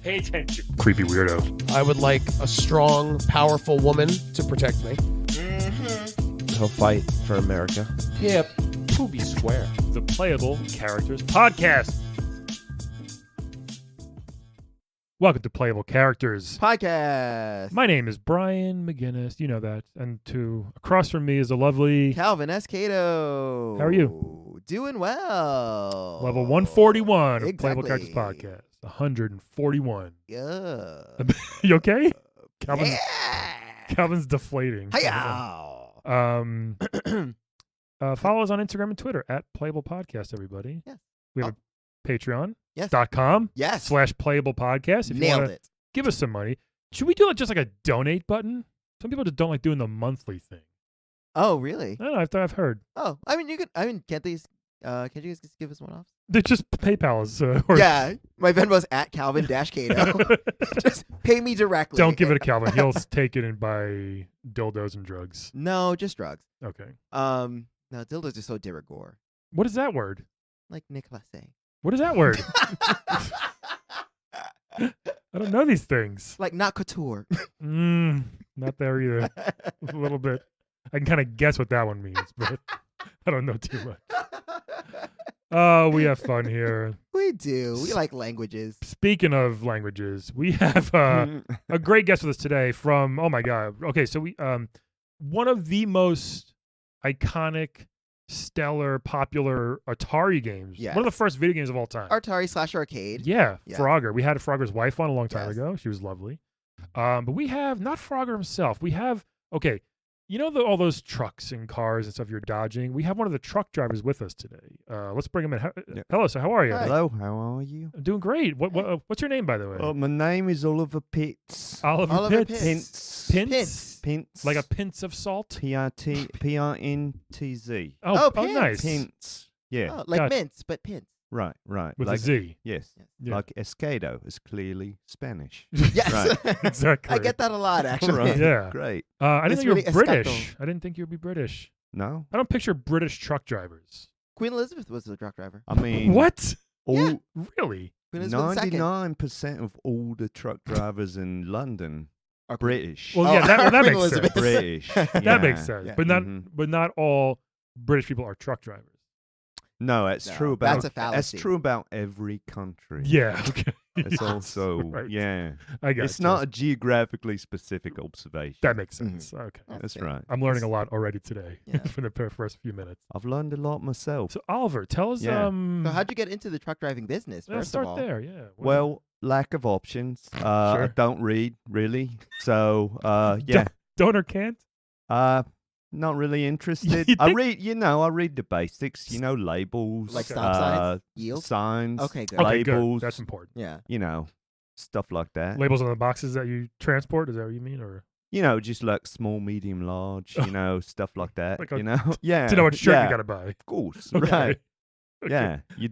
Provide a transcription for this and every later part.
Pay attention, creepy weirdo. I would like a strong, powerful woman to protect me. He'll fight for America. Yep. Poopy square. The Playable Characters Podcast. Welcome to Playable Characters Podcast. My name is Brian McGinnis. You know that. And across from me is a lovely Calvin S. Cato. How are you? Doing well. level 141 of Exactly. Playable Characters Podcast. 141. Yeah. You okay? Yeah. Calvin's deflating. Hi-yow. Follow us on Instagram and Twitter at Playable Podcast, everybody. Yes. We have a Patreon. Yes. .com Yes. /Playable Podcast. If you Nailed wanna it. give us some money. Should we do it just like a donate button? Some people just don't like doing the monthly thing. Oh, really? I don't know. I've heard. Oh, can't you guys just give us one off? They're just PayPal's. Yeah. My Venmo's at Calvin-Cato. Just pay me directly. Don't give it to Calvin. He'll take it and buy dildos and drugs. No, just drugs. Okay. No, dildos are so de rigueur. What is that word? Like Nicolas saying. What is that word? I don't know these things. Like not couture. Not there either. A little bit. I can kind of guess what that one means, but I don't know too much. Oh, we have fun here. We do. We like languages. Speaking of languages, we have a great guest with us today from, oh my God. Okay, so we one of the most iconic, stellar, popular Atari games. Yes. One of the first video games of all time. Atari/arcade. Yeah, Yeah. Frogger. We had Frogger's wife on a long time Yes. ago. She was lovely. But we have, not Frogger himself, we have, okay, you know all those trucks and cars and stuff you're dodging? We have one of the truck drivers with us today. Let's bring him in. Yeah. Hello, sir. How are you? Hi. Hello, how are you? I'm doing great. What's your name, by the way? My name is Oliver Pitts. Pitts. Oliver Pitts. Pints? Pints. Like a pinch of salt? P-I-N-T-Z. Oh, nice. Pints. Yeah. Oh, like Gotcha. mints, but pins. Right. With like, a Z. Yes. Yeah. Like Escado is clearly Spanish. Yes. Right. Exactly. I get that a lot, actually. Right. Yeah. Great. I didn't It's think you were really British. escato. I didn't think you would be British. No? I don't picture British truck drivers. Queen Elizabeth was the truck driver. I mean, What? Yeah. Really? Queen Elizabeth II. 99% of all the truck drivers in London Are are British. Well, yeah, that Queen makes Elizabeth. sense. British. That Yeah. makes sense. Yeah. But not all British people are truck drivers. No, that's No, true about that's a fallacy. That's true about every country. Yeah. Okay. It's Yes. also Right. yeah. I got It's you. not a geographically specific observation. That makes sense. Okay. That's fair. right. I'm learning a lot already today Yeah. from the first few minutes. I've learned a lot myself. So Oliver, tell us. Yeah. So how'd you get into the truck driving business, let's first start of all? there. Yeah. Well, lack of options. I Sure. don't read really, so yeah. Don't or can't? Not really interested. You I think- read the basics. labels, Like stop signs? Yield? signs, Okay, good. Okay, good. labels. That's important. Yeah. Stuff like that. Labels on the boxes that you transport. Is that what you mean, or Just like small, medium, large. Stuff like that. Like a- yeah. to know what shirt yeah, you gotta buy? Of course, Okay. right. Okay. Yeah, you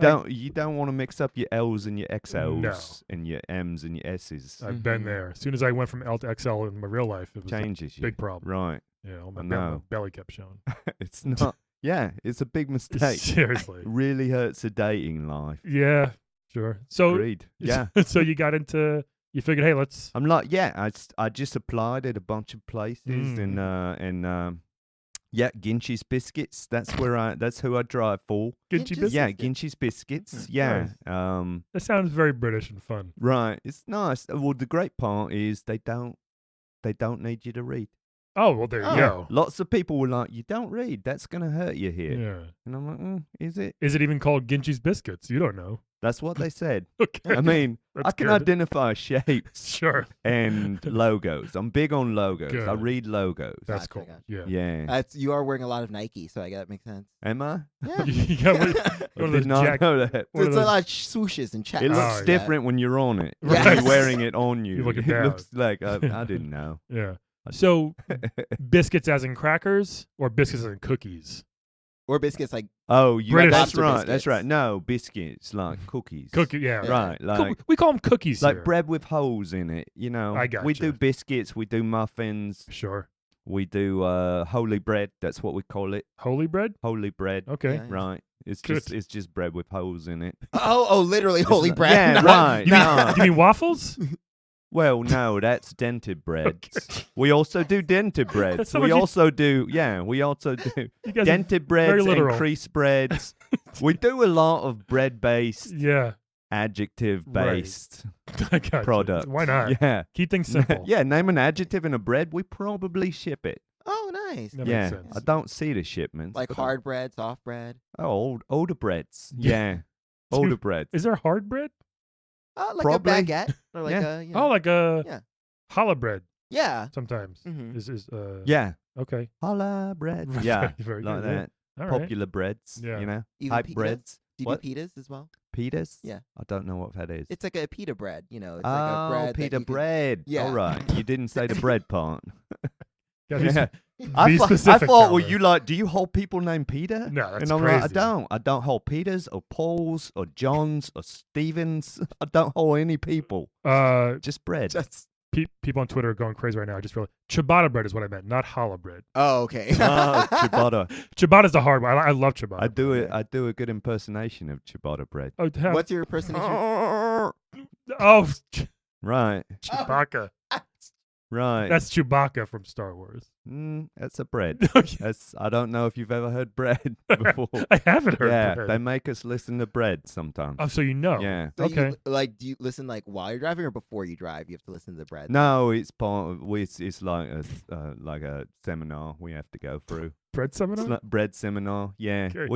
don't want to mix up your L's and your XLs and your M's and your S's. I've been Mhm. there. As soon as I went from L to XL in my real life, it was Changes a you. big problem. Right. My I know. belly kept showing. It's not. Yeah, it's a big mistake. Seriously. Really hurts a dating life. Yeah. Sure. So Agreed. Yeah. so you got into. You figured, hey, let's. I'm like, yeah, I just applied at a bunch of places Mm. and Ginchi's Biscuits. That's who I drive for. Get you Ginchi's? business. Yeah, Ginchi's Biscuits. Yeah. That sounds very British and fun. Right. It's nice. Well, the great part is they don't need you to read. Oh well, there you Oh. go. Lots of people were like, "You don't read. That's gonna hurt you here." Yeah. And I'm like, "Is it?" Is it even called Ginchi's Biscuits? You don't know. That's what they said. Okay. I mean, That's I can good. identify shapes Sure. and logos. I'm big on logos. I Good. read logos. That's Gotcha, cool. gotcha. Yeah. Yeah. You are wearing a lot of Nike, so I guess that makes sense. Am I? Yeah. You got one I of those did not jack. know that. One of It's a those- lot of swooshes and checks. It Oh, looks yeah. different when you're on it. Right. When you're wearing it on you. You look it it down. looks like I didn't know. Yeah. So biscuits as in crackers or biscuits as in cookies? Or biscuits like Oh, British that's lobster right. biscuits. That's right. No, biscuits like cookies. Cookie, yeah. Yeah. Right, like We call them cookies like here. bread with holes in it. I We gotcha. do biscuits. We do muffins. Sure. We do holy bread. That's what we call it. Holy bread? Holy bread. Okay. Yeah. Right. It's Good. just bread with holes in it. Oh, literally It's holy not- bread. Yeah, Not- right. You mean, no. you mean waffles? Well, no, that's dented breads. Okay. We also do dented breads. So We would you- also do You guys are dented very breads and literal. crease breads. We do a lot of bread-based, Yeah. adjective-based I got you. products. Why not? Yeah. Keep things simple. Yeah, name an adjective in a bread, we probably ship it. Oh, nice. That yeah, makes sense. I don't see the shipments. Like but hard bread, soft bread. older breads. Yeah, older breads. Is there hard bread? Like Probably. a baguette. Or like Yeah. a, you Oh, know. like a Yeah. challah bread Yeah. sometimes. Mhm. Is Yeah, okay. holla bread. Yeah, Very like good, yeah. that. All right. Popular breads. Yeah. You know, Even hype pitas? breads. Do you What? do pitas as well? Pitas. Yeah. I don't know what that is. It's like a pita bread. You know, it's oh, like a bread. that pita you can- bread. Yeah. All right. You didn't say the bread part. Gotta be Yeah. Be I specific, thought, well, Calvin. you like, do you hold people named Peter? No, that's and I'm crazy. like, I don't hold Peters or Pauls or Johns or Stevens. I don't hold any people. Just bread. Just. People on Twitter are going crazy right now. I just realized ciabatta bread is what I meant, not challah bread. Oh, okay. Oh, ciabatta. Ciabatta's the hard one. I love ciabatta. I do bread. it. I do a good impersonation of ciabatta bread. Oh, hell. What's your impersonation? Oh, Right, Chewbacca. right. That's Chewbacca from Star Wars. That's a bread. Okay. That's. I don't know if you've ever heard bread before. I haven't heard Yeah, bread. they make us listen to bread sometimes. Oh, so you know. Yeah. So Okay. do you listen like while you're driving or before you drive? You have to listen to the bread. No, it's part of. It's like a seminar we have to go through. Bread seminar? It's like bread seminar. Yeah, Okay.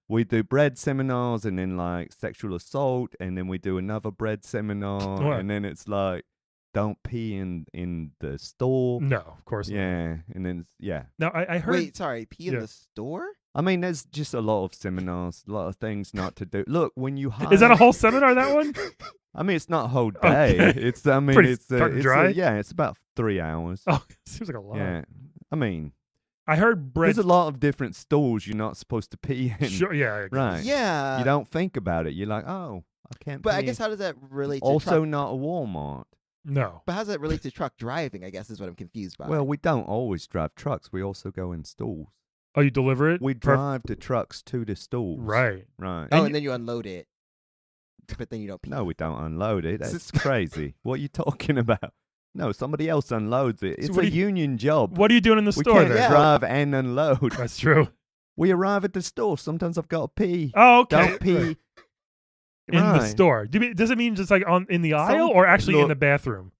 we do bread seminars, and then like sexual assault, and then we do another bread seminar, What? and then it's like don't pee in the store. No, of course not. Yeah, and then yeah. Now, I heard. Wait, sorry. Pee in Yeah. the store? I mean, there's just a lot of seminars, a lot of things not to do. Look, when you hire, Is that a whole seminar, that one? I mean, it's not a whole day. Okay. It's I mean, Pretty it's cut and dry? yeah, it's about 3 hours. Oh, seems like a lot. Yeah, I mean, I heard bread. there's a lot of different stalls you're not supposed to pee in. Sure, yeah. I agree. Right. Yeah. You don't think about it. You're like, oh, I can't. But I pee guess in. how does that relate to also truck? not a Walmart. No. But how does that relate to truck driving? I guess is what I'm confused by. Well, we don't always drive trucks. We also go in stalls. Oh, you deliver it? We drive the trucks to the stalls. Right. Right. and then you unload it. But then you don't pee. No, we don't unload it. That's crazy. What are you talking about? No, somebody else unloads it. It's what a do you- union job. What are you doing in the We store can't then? Yeah. drive and unload. That's true. We arrive at the store. Sometimes I've got to pee. Oh, okay. Don't pee. In the Right. store. Does it mean just like in the aisle or actually in look, the bathroom?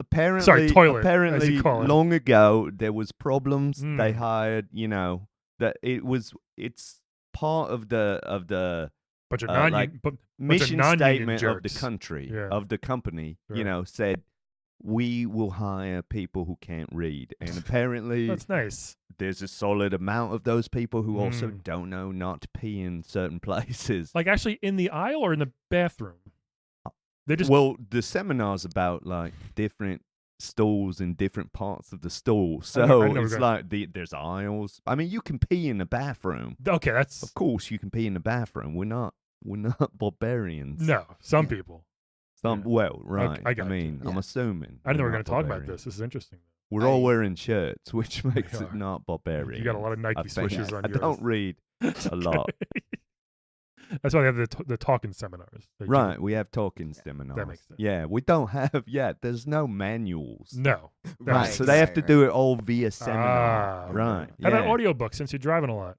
Apparently, toilet, as you Apparently, call it. long ago there was problems. They Mm. hired, that it's part of the Bunch of like bunch of mission non-union statement of the jerks. country Yeah. of the company. Sure. Said we will hire people who can't read, and apparently That's nice. there's a solid amount of those people who also Mm. don't know not to pee in certain places. Like actually in the aisle or in the bathroom? They just Well, the seminar's about like different stalls in different parts of the stall, I so know we're it's going- like there's aisles. I mean, you can pee in the bathroom. okay. That's Of course, you can pee in the bathroom. We're not barbarians. no. Some Yeah. people. Some Yeah. well, right. I got you. mean, I'm Yeah. assuming. I didn't know we were not going to talk about barbarians. this. This is interesting. We're all I- wearing shirts, which makes it are. not barbarian. You got a lot of Nike I think. swishes on I yours. don't read a lot. That's why they have the talking seminars. They do. Right, we have talking seminars. makes sense. Yeah, we don't have yet. There's no manuals. No. That Right. makes So sense. they have to do it all via seminar. Ah, okay. Right. How about yeah. audiobook since you're driving a lot?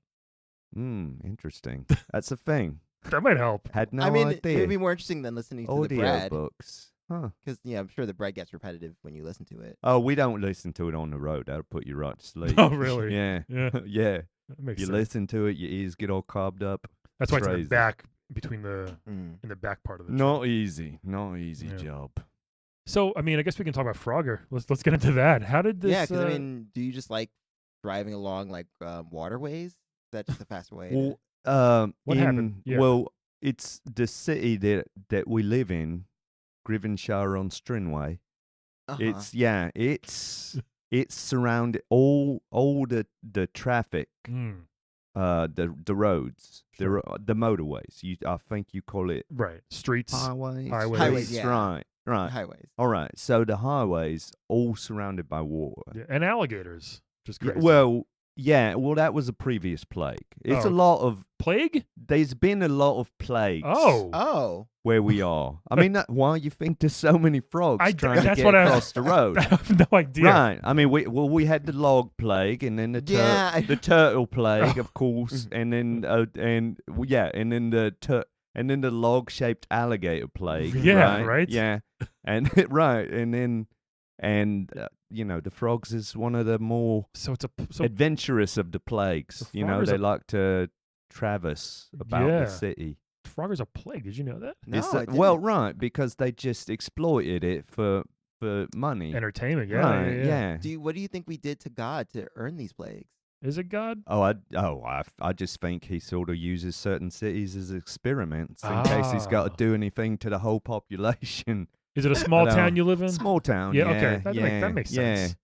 Interesting. That's a thing. That might help. Had no I mean, idea. it would be more interesting than listening to the Audio bread. books. Huh. Because, I'm sure the bread gets repetitive when you listen to it. Oh, we don't listen to it on the road. That'll put you right to sleep. Oh, really? Yeah. Yeah. Yeah. That makes You sense. listen to it, your ears get all carved up. That's why it's in crazy. the back between the Mm. in the back part of the Not easy. Not easy Yeah. job. So, I mean, I guess we can talk about Frogger. Let's get into that. How did this? Yeah, because, do you just like driving along, like, waterways? Is that just a faster way? to- Well, What happened? Yeah. Well, it's the city that we live in, Grivenshire on Strinway. Uh-huh. It's surrounded all the traffic, Mm, the roads, Sure. the motorways. I think you call it right. Streets. highways. Highways. Highways, yeah. Right. Right. highways. All right. So the highways all surrounded by water. Yeah, and alligators. Just Yeah, crazy. well, yeah. Well, that was a previous plague. It's Oh. a lot of. Plague? There's been a lot of plagues. Oh. Where we are. I mean, why you think there's so many frogs trying to that's get what across the road? I have no idea. Right. I mean, we had the log plague, and then the the turtle plague, of course, and then and then the log-shaped alligator plague. Yeah, right? Yeah, and right, and then the frogs is one of the more So adventurous of the plagues. The You know, frog is they a- like to traverse about Yeah. the city. frog is a plague. Did you know that? No, It's I a- didn't. well, right, because they just exploited it for money. Entertainment. Yeah. Right, yeah. What do you think we did to God to earn these plagues? Is it God? I just think he sort of uses certain cities as experiments in case he's got Ah. to do anything to the whole population. Is it a small know. town you live in? Small town, Yeah. yeah, Okay. That makes yeah. sense.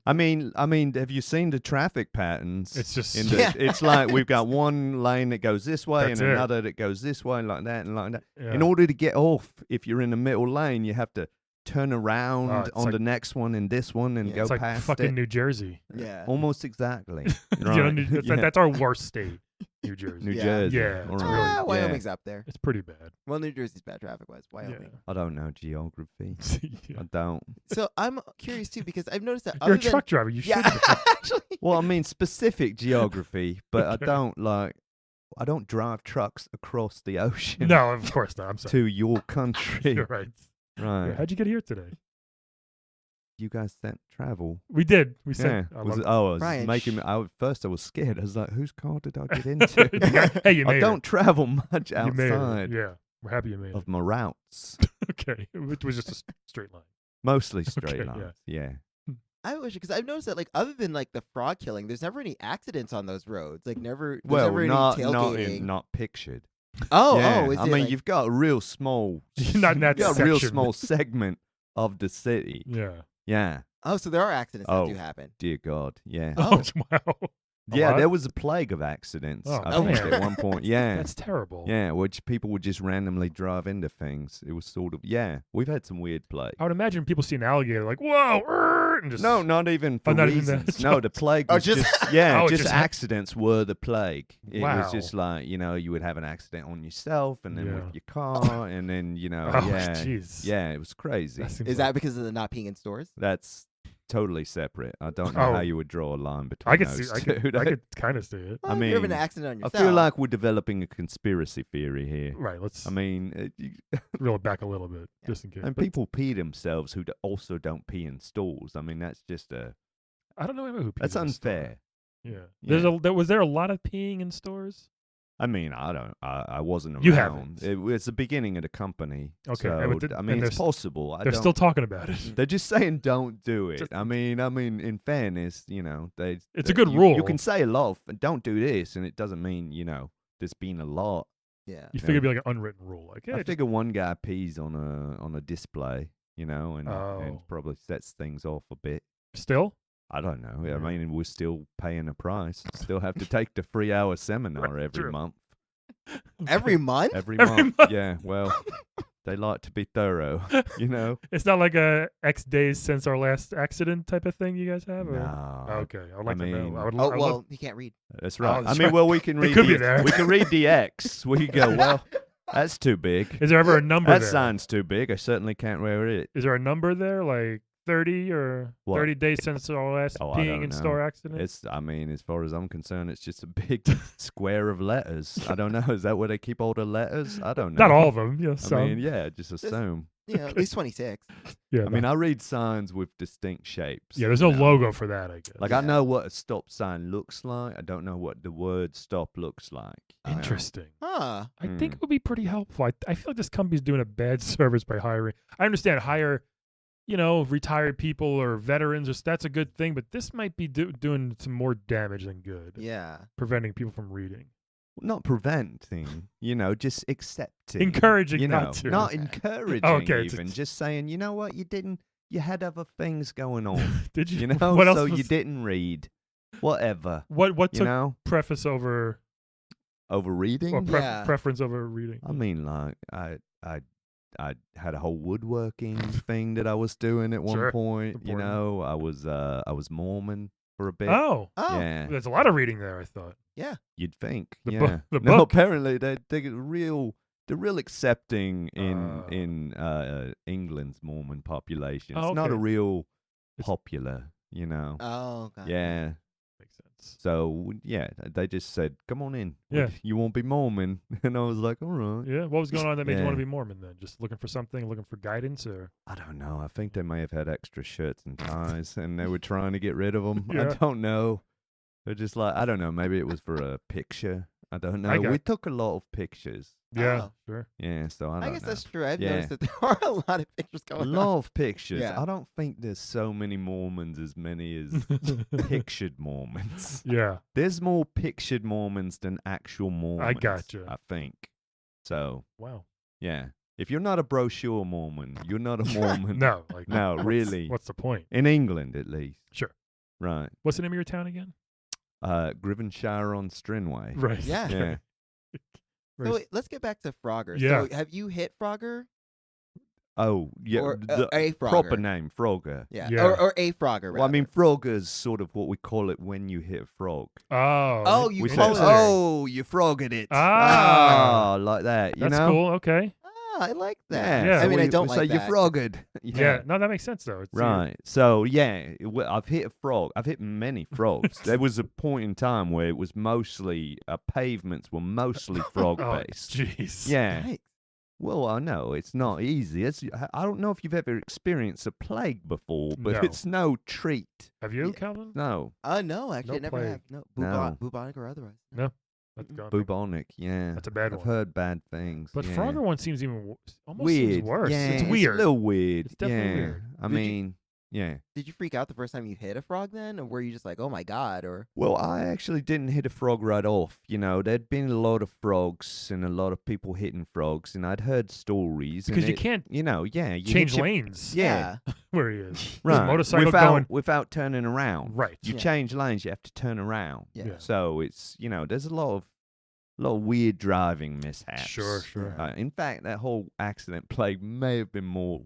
I mean, have you seen the traffic patterns? It's just It's like we've got one lane that goes this way That's and it. another that goes this way, like that and like that. yeah. In order to get off, if you're in the middle lane, you have to turn around it's on like- the next one and this one and Yeah, go it's like past fucking it. New Jersey. Yeah. Almost exactly. You know, Right. Yeah. that's our worst state, New Jersey. New Yeah. Jersey. Yeah, All it's right. really- Yeah. Wyoming's up there. It's pretty bad. Well, New Jersey's bad traffic-wise. Wyoming. I don't know geography. Yeah. I don't. So I'm curious too because I've noticed that You're a other than- truck driver. You Yeah, should. be. actually. Well, I mean specific geography, but Okay. I don't drive trucks across the ocean No, of course not. I'm sorry. to your country. You're right. Right. Yeah, how'd you get here today? You guys sent travel. We did. We Yeah. said. I I was Brian, making. First, I was scared. I was like, "Whose car did I get into?" Hey, you made I don't travel much it. You made outside it. Yeah, we're happy you made of it. my routes. Okay, it was just a straight line. Mostly straight Okay, yeah. lines. Yeah. I wish because I've noticed that like other than like the frog killing, there's never any accidents on those roads. Like never. There's Well, never any not tailgating. not pictured. Oh, Yeah. oh. Is I it, mean, like- you've got a real small. Not in that you've got a real section. small segment of the city. Yeah. Yeah. Oh, so there are accidents that Oh. do happen. Dear God. Yeah. Oh. wow. A Yeah, lot? there was a plague of accidents. Oh, I think man. at one point. Yeah. That's terrible. Yeah, which people would just randomly drive into things. It was sort of we've had some weird plague. I would imagine people see an alligator like, whoa, er, and just No, not even for not even reasons. that. No, the plague Oh, was just- just Oh, it just just- accidents were the plague. It Wow. was just like, you would have an accident on yourself and then Yeah. with your car and then, Oh, yeah. jeez. Yeah, it was crazy. That seems Is like- that because of the not peeing in stores? That's totally separate. I don't know Oh. how you would draw a line between I could those see. I two. could kind of see it. Well, if you have an accident on I yourself. feel like we're developing a conspiracy theory here. Right. Let's I mean, reel it back a little bit, Yeah. just in case. and But people pee themselves who also don't pee in stalls. I mean, that's just I don't know who. pees that's in a store. unfair. Yeah. Was there a lot of peeing in stores? I mean, I wasn't around. You haven't. It was the beginning of the company. Okay, so, but I and mean, they're it's s- possible. They're still talking about it. They're just saying don't do it. Just- I mean, in fairness, they. It's a good rule. You can say a lot of don't do this, and it doesn't mean there's been a lot. Yeah. You figure it'd be like an unwritten rule, like I yeah, figure one guy pees on a display, and Oh. probably sets things off a bit. still. I don't know. Yeah. I mean, we're still paying a price. Still have to take the 3-hour seminar Right, every true. month. Every month? Every Every month. month. Yeah. Well, they like to be thorough. It's not like a X days since our last accident type of thing you guys have. Or? No. Okay, I would like to mean- know. I would, Oh I would well, love- he can't read. That's right. that's I mean, right. well, we can read. could be there. We can read the X. We can go. Well, that's too big. is there ever a number That there? sign's too big. I certainly can't wear it. Is there a number there, like 30 or What? 30 days since our last Oh, I peeing don't in know. store accident? I mean, as far as I'm concerned, it's just a big square of letters. I don't know. Is that where they keep all the letters? I don't know. Not all of them. Yeah, some. I mean, yeah, just assume. At least 26. yeah, I mean, I read signs with distinct shapes. yeah. There's no you know. logo for that, I guess. Like, Yeah. I know what a stop sign looks like. I don't know what the word stop looks like. you know? Interesting. Huh. I think Mm. it would be pretty helpful. I feel like this company's doing a bad service by hiring. I understand hire, retired people or veterans. That's a good thing, but this might be doing some more damage than good. Yeah. Preventing people from reading. Not preventing, just accepting. Encouraging you know, not to. Not encouraging Okay, even. Just saying, you know what, you had other things going on. Did you? You know, What else so was, you didn't read. Whatever. What You took know? preface over Over reading? or Yeah. preference over reading? I mean, like, I I had a whole woodworking thing that I was doing at one Sure. point. You Important. know, I was Mormon for a bit. Oh, Yeah, there's a lot of reading there. I thought. you'd think. The yeah. book- the No, book. apparently they're real accepting in England's Mormon population. It's not a okay. real It's- popular, you know. Oh, God. Yeah. Makes sense. So yeah, they just said, "Come on in. Yeah. You won't be Mormon," and I was like, "All right." Yeah. What was going on that made you want to Yeah. be Mormon then? Just looking for something, looking for guidance, or I don't know. I think they may have had extra shirts and ties, and they were trying to get rid of them. I Yeah. don't know. They're just like, I don't know. Maybe it was for a picture. I don't know. got- We took a lot of pictures. yeah, Oh. sure. Yeah, so I don't I guess know. that's true. I've Yeah. noticed that there are a lot of pictures A going on. lot of pictures. Yeah. I don't think there's so many Mormons as many as pictured Mormons. Yeah. There's more pictured Mormons than actual Mormons. gotcha. I think. So, Wow. yeah. If you're not a brochure Mormon, you're not a Mormon. No, like No, what's- really. What's the point? In England, at least. Sure. Right. What's the name of your town again? Grivenshire on Strinway. Right. Yeah. Yeah. Very So s- wait, let's get back to Frogger. Yeah. So have you hit Frogger? Oh, yeah. Or the a Frogger? proper name, Frogger. Yeah. Yeah. Or a Frogger, Well, I mean, rather. Frogger's sort of what we call it when you hit a frog. Oh. Oh, you We call say, it- oh, you frogged it. Ah. Oh, like that. You That's know? cool. Okay. Ah, I like that. Yeah. I mean, I we don't say like you that. frogged. Yeah. No, that makes sense though. It's Right. So yeah, I've hit a frog. I've hit many frogs. There was a point in time where it was mostly pavements were mostly frog Oh, based. jeez. Yeah. Yikes. Well, I know it's not easy. I don't know if you've ever experienced a plague before, but No. it's no treat. Have you, Yeah. Calvin? No. No, actually, No I never plague. have. No. No. Bubonic or otherwise. No. That's gone. Bubonic. Yeah. That's a bad I've one. heard bad things. But yeah. Frogger one seems even almost weird. seems worse. Yeah, It's weird. a little weird. It's definitely yeah. weird. I Did you- mean, yeah. Did you freak out the first time you hit a frog then? Or were you just like, oh my God? Or Well, I actually didn't hit a frog right off. You know, there'd been a lot of frogs and a lot of people hitting frogs, and I'd heard stories. Because and you it- can't you know, yeah, you change hit your- lanes Yeah. where he is. There's a right. motorcycle without going turning around. right. You Yeah. change lanes, you have to turn around. Yeah. Yeah. So it's there's a lot of weird driving mishaps. Sure, sure. In fact, that whole accident plague may have been more,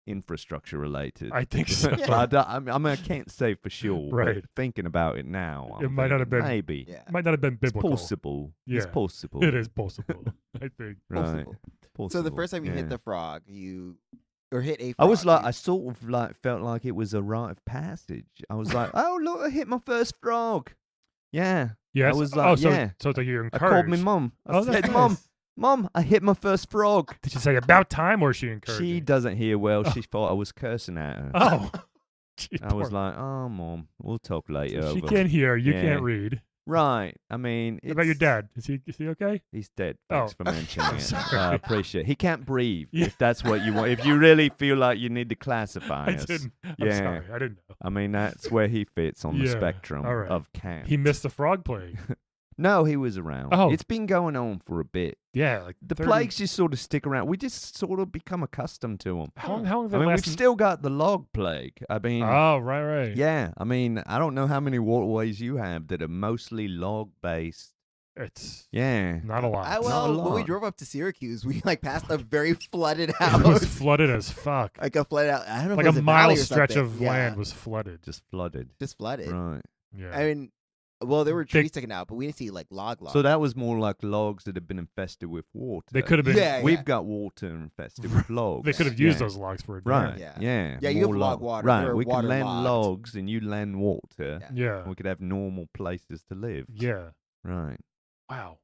infrastructure related. I think so. But I mean, I can't say for sure. Right. But thinking about it now, It I'm might not have thinking been- Maybe. yeah. Might not have been It's biblical. possible. It's Yeah. possible. It is possible. I think. Right. Possible. Possible. So the first time you yeah. hit the frog, or hit a frog. I was like, you- I sort of like felt like it was a rite of passage. I was like, oh look, I hit my first frog. Yeah. Yes. I was oh, like, so, yeah. so it's like you're I encouraged. called my mum. I Oh, that's said, nice. Mum, I hit my first frog. Did she say about time or is she encouraged? She doesn't hear well. She thought I was cursing at her. Oh. Gee, I was poor- like, oh, Mum, we'll talk later. she over." can't hear. You Yeah. can't read. Right. I mean, What about your it's- dad? Is he okay? He's dead. Oh. Thanks for mentioning I'm it. sorry. I appreciate it. He can't breathe, Yeah. if that's what you want. If you really feel like you need to classify I us. didn't. I'm Yeah. sorry. I didn't know. I mean, that's where he fits on the Yeah, spectrum all right. of camp. He missed the frog plague. No, he was around. Oh. It's been going on for a bit. Yeah, like The 30 plagues just sort of stick around. We just sort of become accustomed to them. How long I did mean, it we've last? still got the log plague. I mean, Oh, right. yeah. I mean, I don't know how many waterways you have that are mostly log-based. It's Yeah. not a lot. Well, when we lot. drove up to Syracuse, we passed a very flooded it was house. flooded as fuck. Like a flooded out. I don't know Like if a it was mile valley or stretch something. of Yeah, land was flooded. Just flooded. just flooded. Right. Yeah. I mean, well, there were They- trees sticking out, but we didn't see like log. So that was more like logs that have been infested with water. They could have been. Yeah, We've got water infested with logs. They could have used Yeah. those logs for a Right. dinner. Yeah. Yeah. Yeah, you have more log water. Right. They're We can water lend logged. logs and you lend water. Yeah. Yeah. And we could have normal places to live. Yeah. Right. Wow.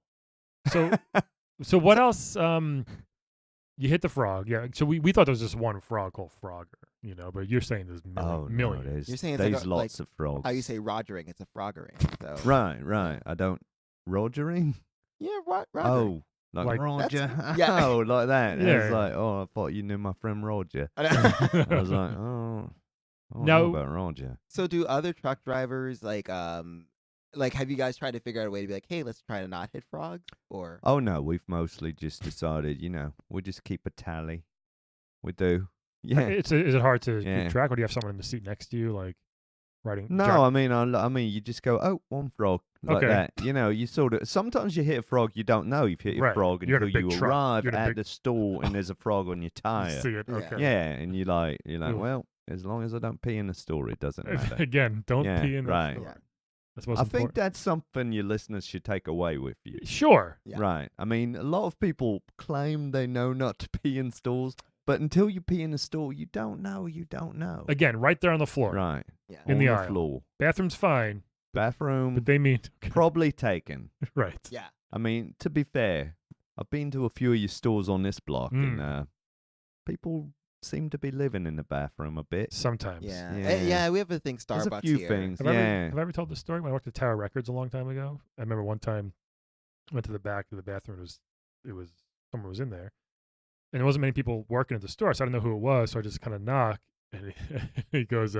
So, so what else? You hit the frog. Yeah. So we thought there was just one frog called Frogger, but you're saying there's Oh, millions. no, there's, You're saying it's there's like a- lots of frogs. How you say Rogering? It's a froggering. So. Right. I don't. Rogering? Yeah, Rogering. Oh. Like, Like- Roger? yeah. Oh, like that. Yeah. It's like, oh, I thought you knew my friend Roger. I was like, oh. I don't Now- know about Roger. So do other truck drivers like have you guys tried to figure out a way to be like, hey, let's try to not hit frogs? Or Oh, no, we've mostly just decided, we just keep a tally. We do. Yeah. Is it hard to Yeah. keep track? Or do you have someone in the seat next to you? Like, riding. No, I mean, you just go, oh, one frog, like Okay. that. You know, you sort of. Sometimes you hit a frog, you don't know you've hit a Right. frog You're in a until big you truck. arrive You're in a at big- the store and there's a frog on your You tire. see it. Yeah. Okay. Yeah, and you're like, Oof. well, as long as I don't pee in the store, it doesn't matter. Again, don't Yeah, pee in the right. store. Yeah. That's most I important. think that's something your listeners should take away with you. Sure. Yeah. Right. I mean, a lot of people claim they know not to pee in stores, but until you pee in a store, you don't know. You don't know. Again, right there on the floor. Right. Yeah. In On the the aisle. floor. Bathroom's fine, Bathroom, but they mean probably taken. right. Yeah. I mean, to be fair, I've been to a few of your stores on this block, and people seem to be living in the bathroom a bit. Sometimes. Yeah. Yeah. Yeah. We have a thing There's Starbucks a few here. things. Have I Yeah. ever told this story? When I worked at Tower Records a long time ago, I remember one time I went to the back of the bathroom. It was someone was in there, and there wasn't many people working at the store, so I didn't know who it was. So I just kind of knock, and he goes,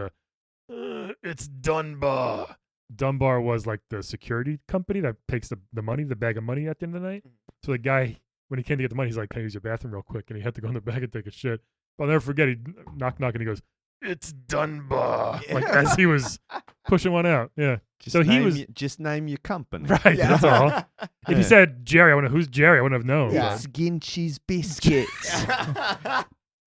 "It's Dunbar." Dunbar was like the security company that takes the money, the bag of money at the end of the night. So the guy, when he came to get the money, he's like, "Can I use your bathroom real quick?" And he had to go in the bag and take a shit. But I'll never forget. He knock, and he goes, "It's Dunbar," like as he was pushing one out. Yeah. Just So he name was- just name your company. Right, Yeah. that's all. If he said Jerry, I wouldn't know who's Jerry. I wouldn't have known. Yeah. Skin cheese biscuits.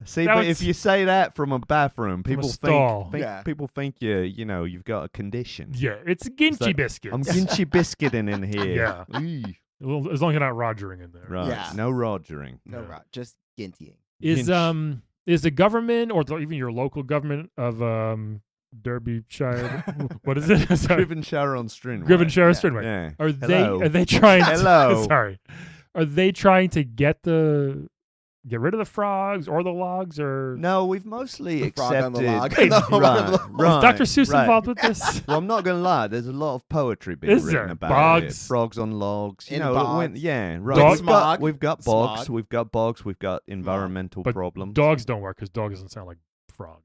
See, That but was- if you say that from a bathroom, people stall. Yeah. people think you've got a condition. Yeah, it's Ginchy So, biscuits. I'm ginchy biscuiting in here. Yeah. Eee. Well, as long as you're not Rogering in there. Right. Yeah. No rogering. No, Yeah. Rod, just gintying. Is the government or even your local government of Derbyshire? What is it? Sorry. Grivenshire on String. Grivenshire Yeah. Strinway. Yeah. Are Hello. they trying? Hello. Sorry. Are they trying to get rid of the frogs or the logs or? No, we've mostly The frog accepted. on the log. Hey, No, right, right. Is Dr. Seuss right. involved with this? Well, I'm not gonna lie. There's a lot of poetry being Is written there? about Bogs? it. Frogs on logs. You In know, bogs. yeah, right. Dog- We've got bogs. Smog. We've got bogs. We've got environmental But problems. Dogs don't work because dog doesn't sound like frog.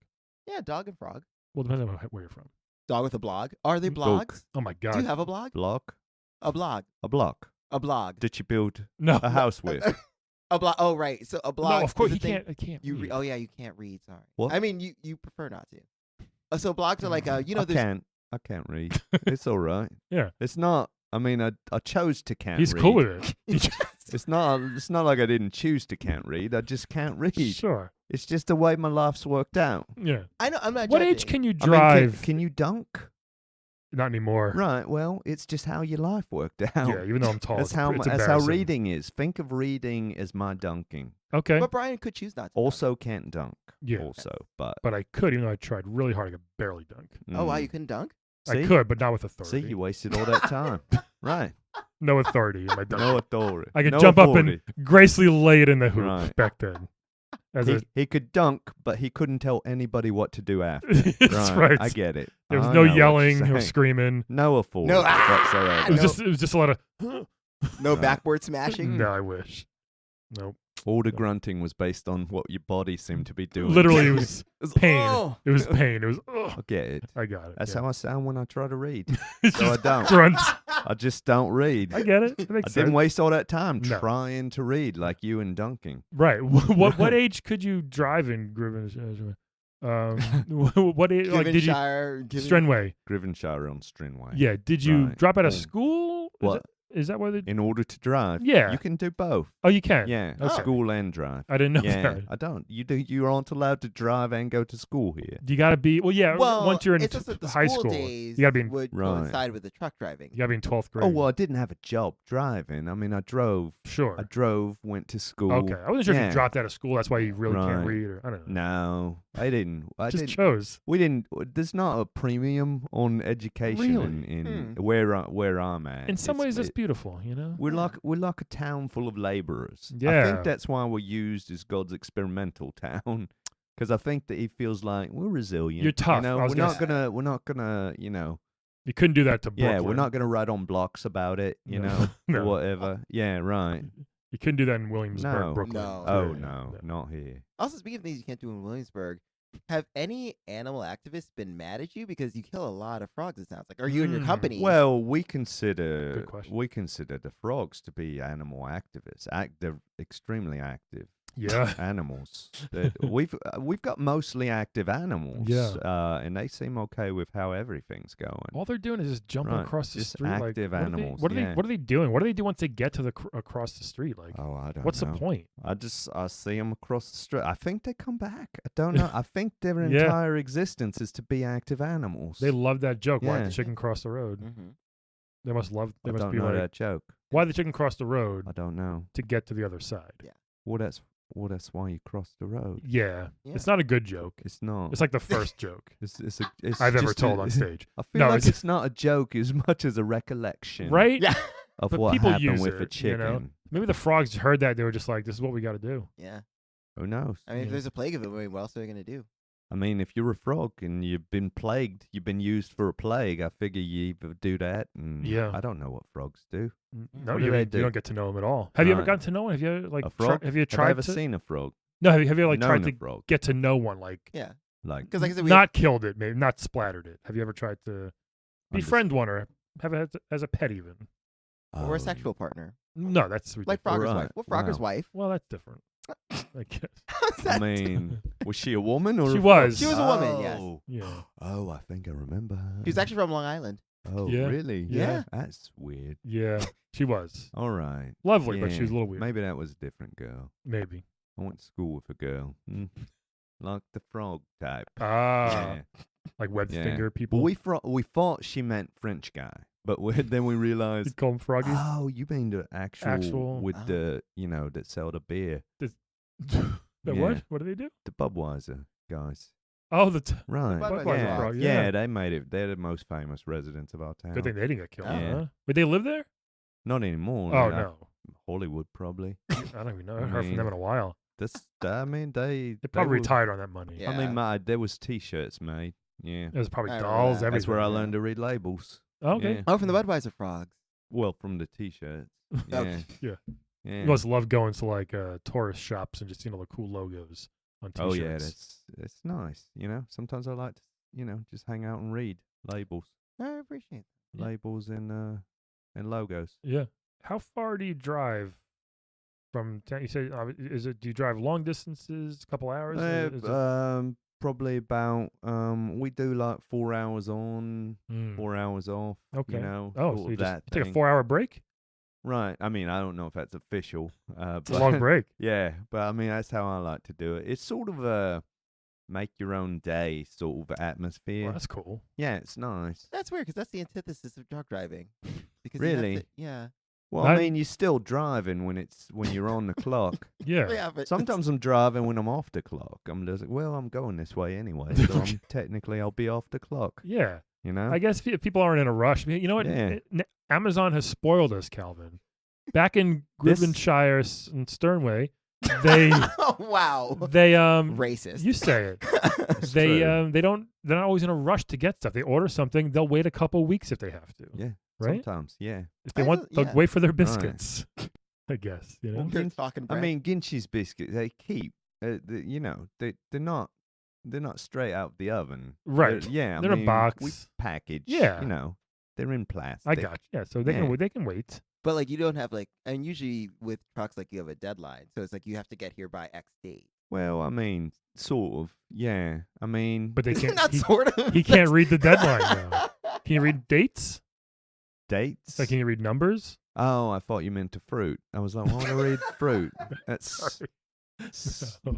Yeah, dog and frog. Well, depends on where you're from. Dog with a blog. Are they Dog. blogs? Oh my Do you god. have a blog? block. A blog. A block. A blog. Did you build No. a house with? A blog. Oh, right. So a blog. No, of course is a you thing- can't. I can't. You read. oh yeah, you can't read. Sorry. What? I mean, you prefer not to. So blogs are like you know I there's can't read. It's all right. Yeah. It's not. I mean, I chose to can't He's read. cool with it. It's not like I didn't choose to can't read. I just can't read. Sure. It's just the way my life's worked out. Yeah. I know I'm not. What age judging. can you I mean, drive? can you dunk? Not anymore. Right. Well, it's just how your life worked out. Yeah. Even though I'm tall, That's it's, how it's that's how embarrassing. reading is. Think of reading as my dunking. Okay. But Brian could choose not to. Also can't dunk. Yeah. Also, but But I could, even though I tried really hard. I could barely dunk. Oh wow, mm. you couldn't dunk. See? I could, but not with See, authority. you wasted all that time. Right. No authority in my dunk. No authority. I could No jump authority. up and gracefully lay it in the hoop Right. back then. As He could dunk, but he couldn't tell anybody what to do after. That's right. I get it. There was I no know what you're yelling or saying. screaming. No authority No, whatsoever. It was No. just it was just a lot of No Right. backward smashing. no, I wish. Nope. All the grunting was based on what your body seemed to be doing. Literally it was pain. Oh. It was pain. It was I get it. I got it. That's yeah. how I sound when I try to read. It's So I just don't. grunts. I just don't read. I get it. It I makes didn't sense. waste all that time No. trying to read like you and dunking. Right. What age could you drive in Grivenshire? What age? Like, did you Strenway? Grivenshire on Strinway. Yeah. Did you Right. drop out of Boom. school? What? Is that why they? In order to drive. Yeah. You can do both. Oh, you can. Yeah. Okay. School and drive. I didn't know Yeah. that. I don't. You aren't allowed to drive and go to school here. You got to be. Well, yeah. Well, once you're in it's just that the high school school, days you got to be. In, would Right. coincide with the truck driving. you got to be in 12th grade. Oh well, I didn't have a job driving. I mean, I drove. Sure. I drove, went to school. Okay. I wasn't sure if Yeah. you dropped out of school. That's why you really can't Right. read, or I don't know. No, I didn't. I Just didn't. chose. We didn't. There's not a premium on education Really? in where I'm at. In some ways, it's beautiful. You know. we're like a town full of laborers. I Yeah. think that's why we're used as God's experimental town. Because I think that he feels like we're resilient. You're tough. You know, I was we're gonna not gonna. You know. You couldn't do that to Brooklyn. Yeah, we're not gonna write on blocks about it. You No. know, No. or whatever. Yeah, right. You couldn't do that in Williamsburg, No. Brooklyn. No. Oh Yeah, no, not here. Also, speaking of things you can't do in Williamsburg, have any animal activists been mad at you because you kill a lot of frogs? It sounds like, or you and your Mm. company? Well, we Good consider question. the frogs to be animal activists. They're extremely active. Yeah. animals. We've got mostly active animals. Yeah. And they seem okay with how everything's going. All they're doing is just jumping Right, across the just street. active like, animals, What are yeah. they doing? What do they do once they get to the across the street? Like, Oh, I don't what's know. the point? I see them across the street. I think they come back. I don't know. I think their Yeah. entire existence is to be active animals. They love that joke. Why Yeah. the chicken cross the road? Mm-hmm. They must love. They I must don't be know like, that joke. why the chicken cross the road I don't know. to get to the other side? Yeah. Well, that's why you cross the road. Yeah. Yeah. It's not a good joke. It's not. It's like the first joke It's I've ever just told on stage. I feel No, like it's- it's not a joke as much as a recollection Right? Yeah. of But what people happened use with it, a chicken. you know? Maybe the frogs heard that. They were just like, this is what we got to do. Yeah. Who knows? I mean, if Yeah. there's a plague of it, what else are they gonna do? I mean, if you're a frog and you've been plagued, you've been used for a plague, I figure you either do that and Yeah. I don't know what frogs do. No, What do you, they you do? don't get to know them at all. Have you ever Right. gotten to know one? Have you ever, like A frog? have you Have I tried ever to? seen a frog? No, have you ever like Known tried a to frog? get to know one? Like Yeah. Like, Because like I said, we not killed it, maybe not splattered it. Have you ever tried to I'm befriend one or have it as a pet even? or a oh, sexual partner, No, that's ridiculous. like Frogger's Right. wife. Well, Frogger's Wow. wife. Well, that's different. I guess. How's I that mean, was she a woman or She a was. She was a woman, yes. Oh. Yeah. Oh, I think I remember her. She's actually from Long Island. Oh, Yeah. really? Yeah. That's weird. Yeah. She was All right. lovely, but she was a Yeah, little weird. Maybe that was a different girl. Maybe. I went to school with a girl. Like the frog type. Ah, Yeah. like web Yeah. finger Well, people. we thought she meant French guy, but then we You realized, call them froggies. oh, you mean the actual with Oh. the that sell the beer, The yeah. what? What do they do? the Budweiser guys. Oh, Right. Budweiser yeah. frog, yeah. yeah. They made it. They're the most famous residents of our town. Good thing they didn't get killed. Oh. Huh? But they live there? Not anymore. Oh no. no, Hollywood probably. I don't even know. I I haven't heard from them mean, in a while. I mean, they They probably were- retired on that money. Yeah. I mean, there was T-shirts made. Yeah. There's probably I remember dolls. that. Everything. That's where I yeah. learned to read labels. Okay. Yeah. Oh, from the Budweiser frogs. Well, from the T-shirts. Yeah. Okay. Yeah. Yeah. You must love going to like tourist shops and just seeing all the cool logos on Oh t-shirts. yeah, it's nice. Sometimes I like to, just hang out and read labels, I appreciate Yeah. labels and logos. Yeah. How far do you drive from town? You said, do you drive long distances, a couple hours? Is it- Probably about we do like 4 hours on, Hmm. 4 hours off. Okay. You know, Oh, sort so of you that take a thing. 4-hour break? Right. I mean, I don't know if that's official. It's a long break. Yeah, but I mean that's how I like to do it. It's sort of a make your own day sort of atmosphere. Well, that's cool. Yeah, it's nice. That's weird because that's the antithesis of drunk driving. Because Really? yeah. Well, I- I mean, you're still driving when you're on the clock. Yeah. Yeah, but Sometimes I'm driving when I'm off the clock. I'm just like, well, I'm going this way anyway, so I'm technically I'll be off the clock. Yeah. You know? I guess if people aren't in a rush. You know what? Yeah. Amazon has spoiled us, Calvin. Back in This- Gribbenshire and Sternway, they oh, wow. they Racist. you say it. It's They true. they're not always in a rush to get stuff. They order something, they'll wait a couple weeks if they have to. Yeah. Right? Sometimes, yeah. If they I want, don't- they'll yeah. wait for their biscuits. I guess you know. Well, You're Gin- talking I bread. mean, Ginchi's biscuits. They keep. They're not. They're not straight out the oven. Right. Yeah. They're in a I mean, box. We package. Yeah. They're in plastic. I got you. Yeah, so they Yeah. can wait. But like you don't have like, and usually with trucks like you have a deadline, so it's like you have to get here by X date. Well, I mean, sort of. Yeah. I mean, But they can't. Not he, sort of. he can't read the deadline now. Can you read dates? dates. Like, can you read numbers? Oh, I thought you meant to fruit. I was like, why would I read fruit? That's Sorry.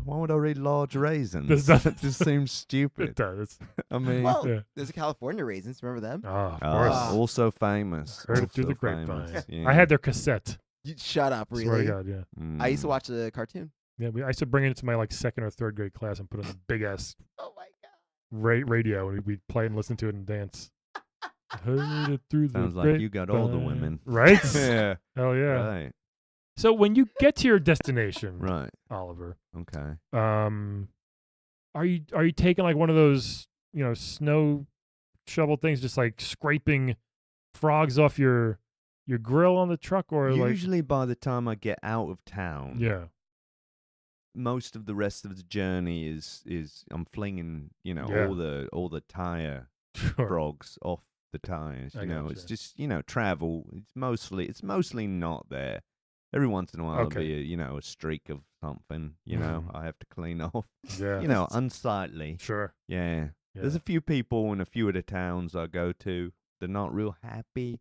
why would I read large raisins? There's nothing That just seems It stupid. does. I mean, Well, Yeah. there's a California raisins. Remember them? Oh, of oh, course. also famous. Heard it through the Also grapevine. famous, I yeah. had their cassette. You, shut up, Swear really. to God, yeah. I used to Mm. watch the cartoon. Yeah, I used to bring it into my like second or third grade class and put it on the big ass Oh my god. radio, and we'd play and listen to it and dance. Heard it through Sounds the like you got all the grapevine. women. right? Yeah. Hell yeah! Right. So when you get to your destination, Right. Oliver, Okay. are you taking like one of those snow shovel things, just like scraping frogs off your grill on the truck, or like Usually by the time I get out of town, yeah, most of the rest of the journey is I'm flinging, Yeah. all the tire sure. frogs off the tires. I It's gotcha. just travel. It's mostly not there. Every once in a while, Okay. there'll be a streak of something. I have to clean off. Yeah. Unsightly. Sure. Yeah. There's a few people in a few of the towns I go to. They're not real happy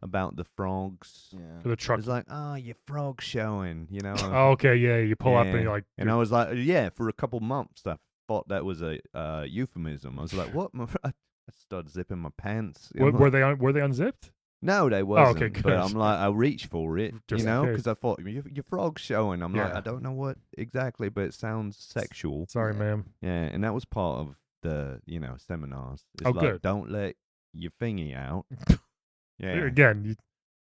about the frogs. Yeah. For the truck. It's like, oh, your frog's showing. Oh, okay. Yeah. You pull up and Yeah. you're like. And I was like, yeah, for a couple months, I thought that was a euphemism. I was like, what? I started zipping my pants. I'm Were like, were they unzipped? No, they wasn't. okay, good. But I'm like, I reach for it, Just in case. because I thought your frog's showing. I'm like, Yeah. I don't know what exactly, but it sounds sexual. Sorry, Yeah. ma'am. Yeah, and that was part of the seminars. It's Oh, like, good. don't let your thingy out. Yeah, Again.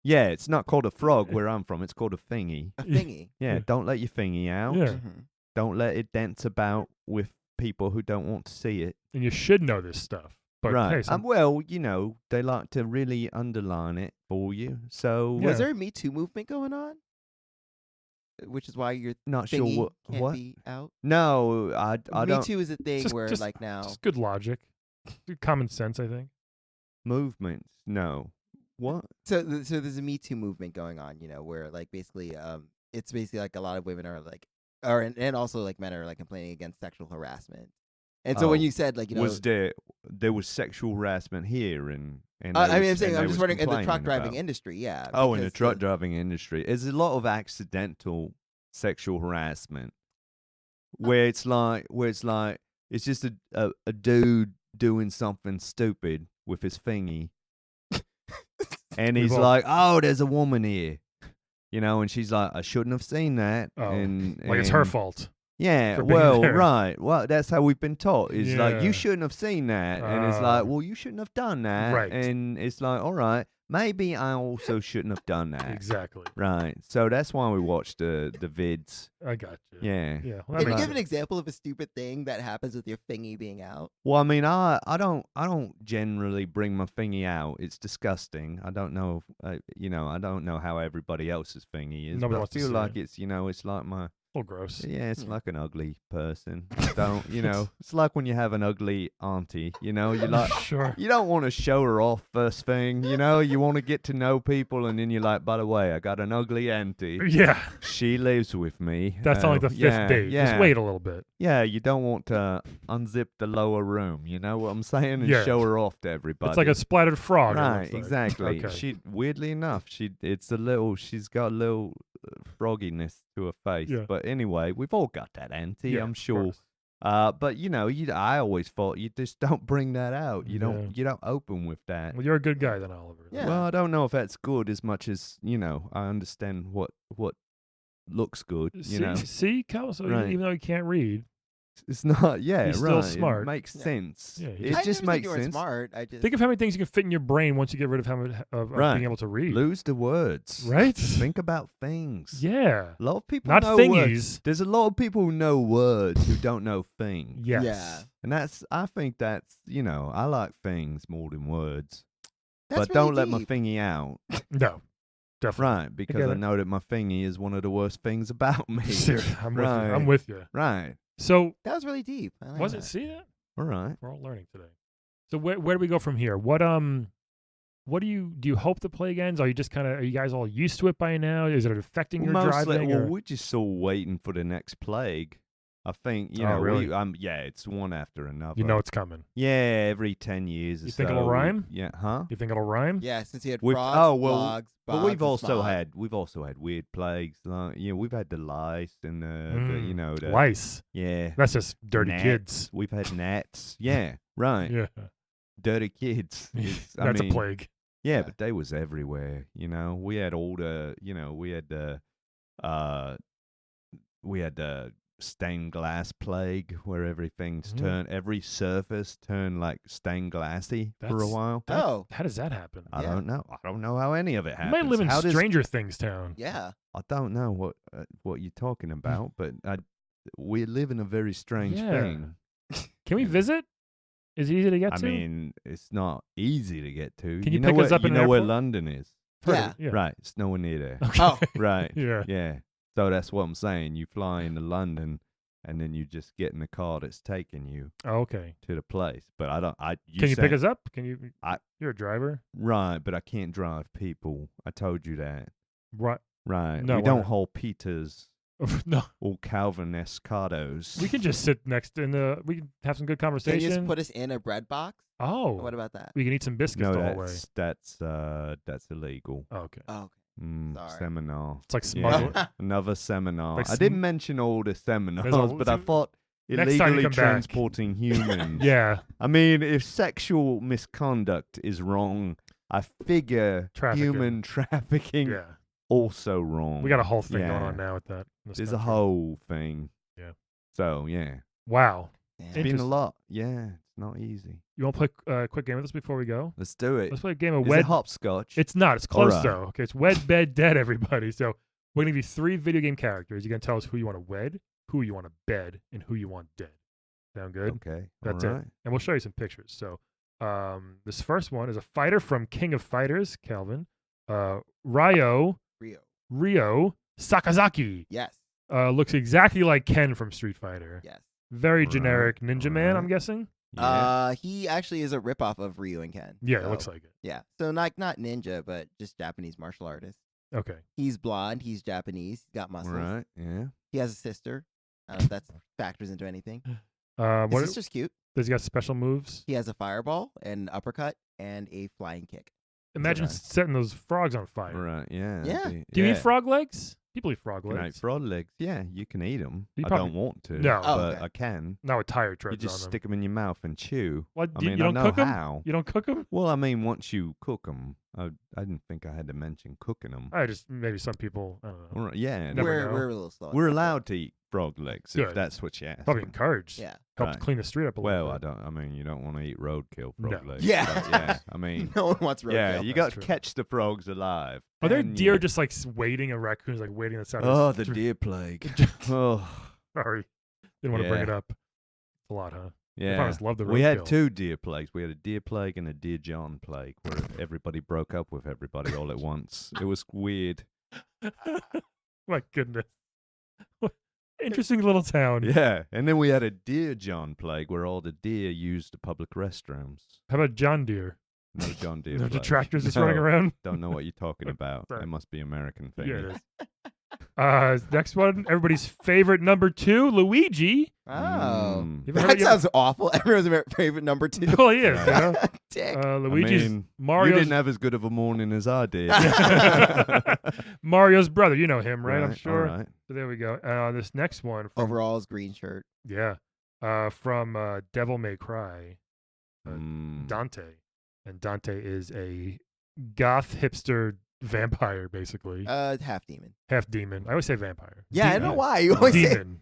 yeah. It's not called a frog where I'm from. It's called a thingy. A thingy. Yeah, don't let your thingy out. Yeah. Mhm. Don't let it dance about with people who don't want to see it. And you should know this stuff. But right. hey, Well, they like to really underline it for you. So Yeah. Was there a Me Too movement going on? Which is why your not sure thingy can't what. be out. No, I Me don't. Too is a thing just- where just- like now just good logic. Good common sense, I think. Movements. No. What? so there's a Me Too movement going on, where like basically it's basically like a lot of women are like and also like men are like complaining against sexual harassment. And so when Oh. you said like Was there was sexual harassment here and I mean I'm just wondering in the truck driving industry. industry, yeah. Oh, in the because truck driving industry, there's a lot of accidental sexual harassment, where it's like it's just a dude doing something stupid with his thingy, and he's We've all- like, "Oh, there's a woman here," and she's like, "I shouldn't have seen that," Oh, and Like it's her and- fault. Yeah, for being well, there. right. Well, that's how we've been taught. It's like, Yeah. you shouldn't have seen that. And it's like, Ah. well, you shouldn't have done that. Right. And it's like, all right, maybe I also shouldn't have done that. Exactly. Right. So that's why we watch the vids. I got you. Yeah. Yeah. Well, that Can you makes give an sense. example of a stupid thing that happens with your thingy being out? Well, I mean, I don't generally bring my thingy out. It's disgusting. I don't know, I don't know how everybody else's thingy is. Nobody but wants I to feel see like it. it's, it's like my. A little gross. Yeah, it's like an ugly person. Don't, it's like when you have an ugly auntie, you're like, Sure. you don't want to show her off first thing, you want to get to know people, and then you're like, by the way, I got an ugly auntie. Yeah. She lives with me. That's only the fifth yeah, date. Yeah. Just wait a little bit. Yeah, you don't want to unzip the lower room, you know what I'm saying? And Yeah. show her off to everybody. It's like a splattered frog. it Right, looks like. exactly. Okay. She weirdly enough, she's got a little frogginess to her face. Yeah. But anyway, we've all got that auntie, Yeah, I'm of sure. course. But I always thought you just don't bring that out. You Yeah. don't open with that. Well, you're a good guy then, Oliver. Yeah. Well, I don't know if that's good as much as I understand what looks good. See, Cal, so Right. even though you can't read, It's not. Yeah, He's right. still smart. It makes Yeah. sense. Yeah, he it I just never said makes you were sense. smart. I just think of how many things you can fit in your brain once you get rid of Right. being able to read. Lose the words. Right? Think about things. Yeah. A lot of people Not know thingies. words. There's a lot of people who know words who don't know things. Yes. Yeah. And I think that's, I like things more than words. That's but really don't let my deep. thingy out. No. Definitely. Right, because get I it. know that my thingy is one of the worst things about me. Seriously, I'm with you. Right. I'm with you. Right. So, That was really deep. I like was that. it? See that? All right. We're all learning today. So where do we go from here? What do you hope the plague ends? Are you guys all used to it by now? Is it affecting your driving? Well, or- we're just all waiting for the next plague. I think, Oh, really? it's one after another. You know it's coming. Yeah, every 10 years or You so. think it'll rhyme? Yeah, huh? Do you think it'll rhyme? Yeah, since you had We've- frogs, oh, well, logs, But bogs, we've and also smog. had weird plagues. Like, we've had the lice and the Mm. Lice. yeah, That's just dirty gnats. kids. We've had gnats. Yeah, right. Yeah. Dirty kids. I That's mean, a plague. Yeah, Yeah. but they was everywhere. We had all the. We had the stained glass plague where everything's Mm. every surface turned like stained glassy for a That's- while. Oh, How does that happen? I Yeah. don't know. I don't know how any of it You happens. might live in How does- Stranger Things town. yeah. I don't know what you're talking about, but we live in a very strange Yeah. thing. Can we visit? Is it easy to get I to? mean, it's not easy to get to. Can you know pick us where, up you in know an where airport? London is? Heard Yeah. it, Right. It's nowhere near there. Okay. Oh. Right. Yeah. Yeah. So that's what I'm saying. You fly into London, and then you just get in the car that's taking you Oh, okay. to the place. But I don't. Can you pick saying- us up? Can you? I- You're a driver. Right, but I can't drive people. I told you that. Right. Right. No, we why don't not? hold Peters No, or Calvin Escados. we can just sit next in the. We can have some good Can conversation. you just put us in a bread box? Oh, What about that? we can eat some biscuits No, the whole way. that's illegal. Oh, okay, Oh, Sorry. Seminar. it's like Yeah. smuggling. Another seminar. Like I didn't mention all the seminars, a- but I thought Next time you illegally come back. transporting humans. Yeah, I mean, if sexual misconduct is wrong, I figure Trafficking. human trafficking yeah. also wrong. We got a whole thing going Yeah. on now with that. in this There's a country. whole thing. Yeah. So yeah, Wow. damn. it's been a Interest- lot. Yeah, it's not easy. You want to play a quick game with us before we go? Let's do it. Let's play a game of Is Wed. it hopscotch? It's not. It's close Alright. though. Okay, it's Wed, Bed, Dead, everybody. So we're gonna give you 3 video game characters. You're gonna tell us who you want to wed, who you want to bed, and who you want dead. Sound good? Okay. That's all it. right. And we'll show you some pictures. So this first one is a fighter from King of Fighters, Calvin. Rio Sakazaki. Yes. Looks exactly like Ken from Street Fighter. Yes. Very Right, generic ninja man, I'm right. guessing. Yeah. He actually is a ripoff of Ryu and Ken. Yeah, it so, looks like it. Yeah. So not ninja, but just Japanese martial artist. Okay. He's blonde. He's Japanese. He's got muscles. Right. Yeah. He has a sister. I don't know if that factors into anything. His What sister's cute. does he got special moves? He has a fireball, an uppercut, and a flying kick. Imagine Okay. setting those frogs on fire. Right. Yeah. Yeah. Do you yeah. eat frog legs? People eat frog Can I eat legs. frog legs? Yeah, you can eat them. You I probably- don't want to. No. Oh, but okay. I can. Not with tire You treads just on them. stick them in your mouth and chew. What? I You, mean, you I don't know cook them? how. You don't cook them? Well, I mean, once you cook them, I didn't think I had to mention cooking them. I just maybe some people. I don't know. Yeah, Never We're know. we're a little slow. we're allowed to eat frog legs Good. if that's what you ask. Probably me. encouraged. Yeah. Helps Right. clean the street up a Well, little I bit. don't. I mean, you don't want to eat roadkill No. frog legs. Yeah. but yeah. I mean, No one wants roadkill. yeah, you that's got to true. catch the frogs alive. Are there and deer you- just like waiting? A raccoon's like waiting outside. Oh, of the street? deer plague. oh, Sorry, didn't want to bring Yeah. it up. It's a lot, huh? They yeah. probably just love the We had roadkill. 2 deer plagues. We had a deer plague and a deer John plague, where everybody broke up with everybody all at once. It was weird. My goodness. Interesting little town. Yeah, and then we had a deer John plague, where all the deer used the public restrooms. How about John Deere? No John Deere. The plague. tractors just running No, around. Don't know what you're talking about. Sorry. It must be American thing. Yeah, it is. Next one, everybody's favorite number 2, Luigi. Oh. Mm. You ever heard That of your- sounds awful. Everyone's favorite number 2. Well, he is. You know? Dick. Luigi's I mean, Mario's You didn't have as good of a morning as I did. Mario's brother. You know him, right? I'm Right, sure. All right. So there we go. This next one, from, Overalls, green shirt. yeah, from Devil May Cry, Mm. Dante, and Dante is a goth hipster vampire, basically, Half demon. half demon. I always say vampire. Yeah, I don't know Demon. why. You always say Demon.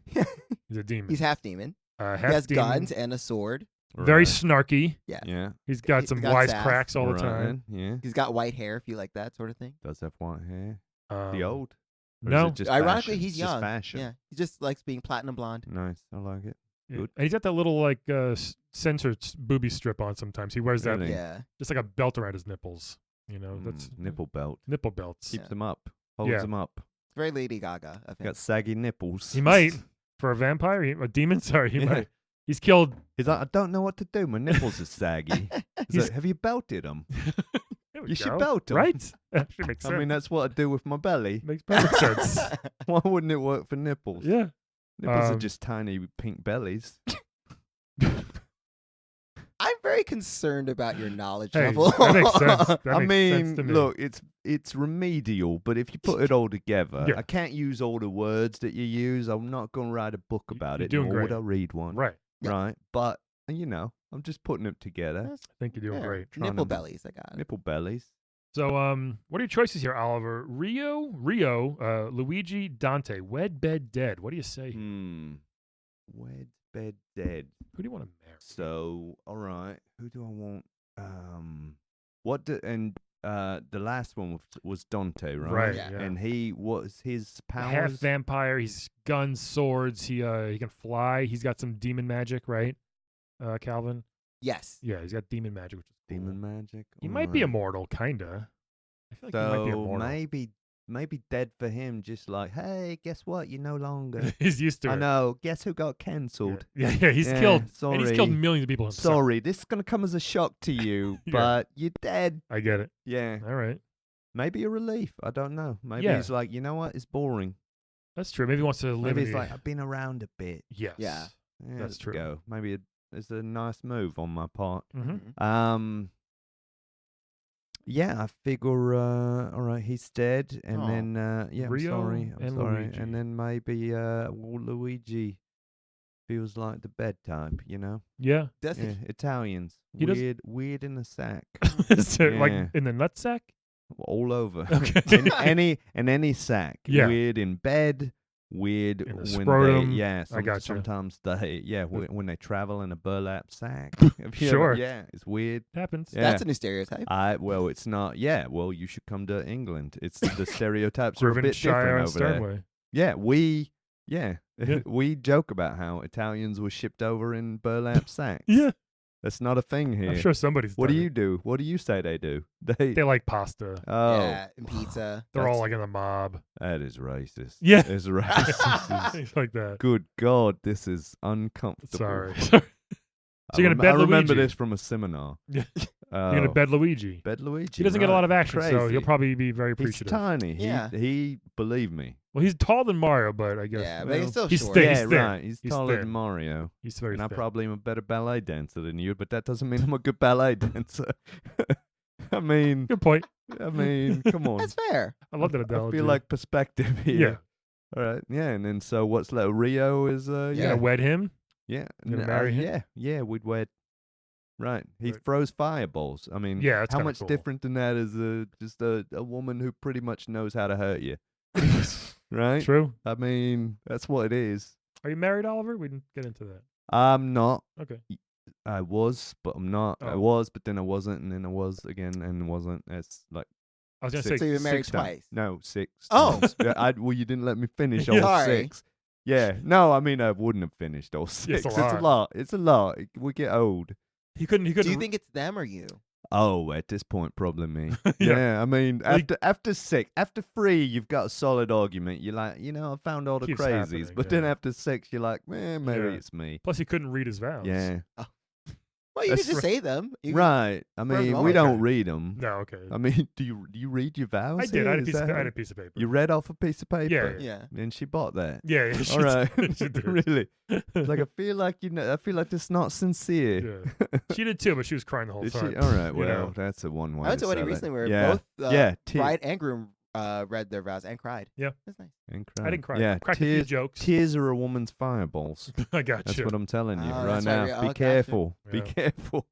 He's a demon. he's half demon. half He has demon. guns and a sword. Very Right. snarky. Yeah. Yeah. He's got He's some got wise sass. cracks all the Right time. then, Yeah. He's got white hair if you like that sort of thing. Does have white hair. Um, The old? Or is No, it just Ironically, fashion? he's It's just young. fashion. Yeah. He just likes being platinum blonde. Nice. I like it. yeah. Good. And he's got that little like censor booby strip on. Sometimes he wears that Really? Yeah. just like a belt around his nipples. You know, that's Nipple belt. nipple belts. Keeps Yeah. them up. Holds Yeah. them up. It's very Lady Gaga of him. Got saggy nipples. He might for a vampire, a demon. Sorry, he Yeah. might. He's killed. He's like, I don't know what to do. My nipples are saggy. He's He's- like, have you belted them? There we You should go. belt 'em. right? Actually makes sense. I mean, that's what I do with my belly. Makes perfect sense. Why wouldn't it work for nipples? Yeah. Nipples are Um, just tiny pink bellies. I'm very concerned about your knowledge Hey, level. that makes sense. That I makes sense mean, to me. look, it's remedial, but if you put it all together, Yeah. I can't use all the words that you use. I'm not going to write a book about you're it, doing nor would great. I read one. Right. Yeah. Right. But, I'm just putting it together. Yes. I think you're doing Yeah. great. Trying Nipple to- bellies. I got it. Nipple bellies. So, what are your choices here, Oliver? Rio, Luigi, Dante. Wed, bed, dead. What do you say? Wed, bed, dead. Who do you want to marry? So, all right. Who do I want? The last one was Dante, right? Right. Yeah. Yeah. And what was his powers? Half vampire. He's guns, swords. He can fly. He's got some demon magic, right? Calvin. Yes. Yeah, he's got demon magic, which is cool. Demon magic. He might be alright. immortal, kinda. I feel like he might be So immortal. maybe dead for him. Just like, hey, guess what? You're no longer. He's used to it. I know. Guess who got Yeah, cancelled? yeah. He's Yeah, killed. And he's killed sorry. millions of people himself. Sorry, this is gonna come as a shock to you, Yeah. but you're dead. I get it. Yeah. All right. maybe a relief. I don't know. Maybe Yeah. he's like, you know what? It's boring. That's true. Maybe he wants to live. Maybe in it's the- like I've been around a bit. yes. Yeah. Yeah, That's let's true. Go. Maybe it's a nice move on my part. Mm-hmm. Yeah, I figure. All right, he's dead, and Aw. then I'm Rio sorry, I'm and sorry, Luigi. and then maybe Luigi feels like the bed type, you know? Yeah. Does Yeah, Italians, He does- weird in the sack, Is it like Yeah. in the nutsack? all over. Okay. in any sack. Yeah. Weird in bed. Weird In the when scrotum. they, yeah. I gotcha. Sometimes they, yeah, when they travel in a burlap sack. Have you Sure. yeah, it's weird. Happens. Yeah. That's a new stereotype. Well, it's not. Yeah, well, you should come to England. It's the stereotypes are a bit Shire different and over there. Sternway. Yeah, Yeah. we joke about how Italians were shipped over in burlap sacks. Yeah. That's not a thing here. I'm sure somebody's What do done you it. do? What do you say they do? They like pasta. Oh, Yeah, and pizza. They're all that's- like in the mob. that is racist. Yeah. It's racist. Things like that. Good God, this is uncomfortable. Sorry. I So you're gonna bed I remember Luigi. this from a seminar. Yeah. You're gonna bed Luigi. Bed Luigi. He doesn't get a lot of action, so Crazy. he'll probably be very He's appreciative. tiny. Yeah. He believe me. Well, he's taller than Mario, but I guess Yeah, but he's still he's short. thin. Yeah, He's thin. right. He's taller thin. than Mario. He's very And I thin. probably am a better ballet dancer than you, but that doesn't mean I'm a good ballet dancer. I mean, Good point. come on. That's fair. I love that I analogy. feel like perspective yeah. here. All right, yeah, and then so what's left? Rio is You're Yeah. gonna wed him. yeah, You gonna marry him? yeah, we'd wed. Right, he Right. throws fireballs. I mean, Yeah, that's how kinda much cool. different than that is just a woman who pretty much knows how to hurt you, right? True. I mean, that's what it is. Are you married, Oliver? We didn't get into that. I'm not. Okay. I was, but I'm not. I Oh. was, but then I wasn't, and then I was again, and wasn't. It's like I was gonna six, So you've been married 6 times. twice? No, 6. Oh. times. Yeah, well, you didn't let me finish Yeah. all Sorry. 6. Yeah, no, I mean I wouldn't have finished all 6. It's a It's a lot. It's a lot. We get old. He couldn't. He couldn't. Do you think it's them or you? Oh, at this point, probably me. Yeah. Yeah, I mean, Like- after 6, after 3, you've got a solid argument. You're like, I found all the Keeps crazies, happening, but then yeah. after 6, you're like, maybe Yeah. it's me. Plus, he couldn't read his vows. Yeah, Well, you That's could just say them. You could- right. I mean, all, we don't okay. read them. No. Okay. I mean, do you read your vows? I did. here? I had a Is piece. Of, that I had how- a piece of paper. You read off a piece of paper? Yeah. Yeah. And she bought that. Yeah. Yeah. she All right. did. She did. Really? It's like I feel like I feel like that's not sincere. Yeah. She did too, but she was crying the whole Is she? time. All right. you Well, know. that's a one way. I went to a wedding sell it. recently where Yeah. both Yeah, bride and groom read their vows and cried. Yeah. That's nice. And I didn't cry. Yeah. Cracked a few Tears, jokes. tears are a woman's fireballs. I got That's you, what I'm telling you Oh, right that's right, now. yeah. Oh, Be gotcha. careful. Be Yeah. careful.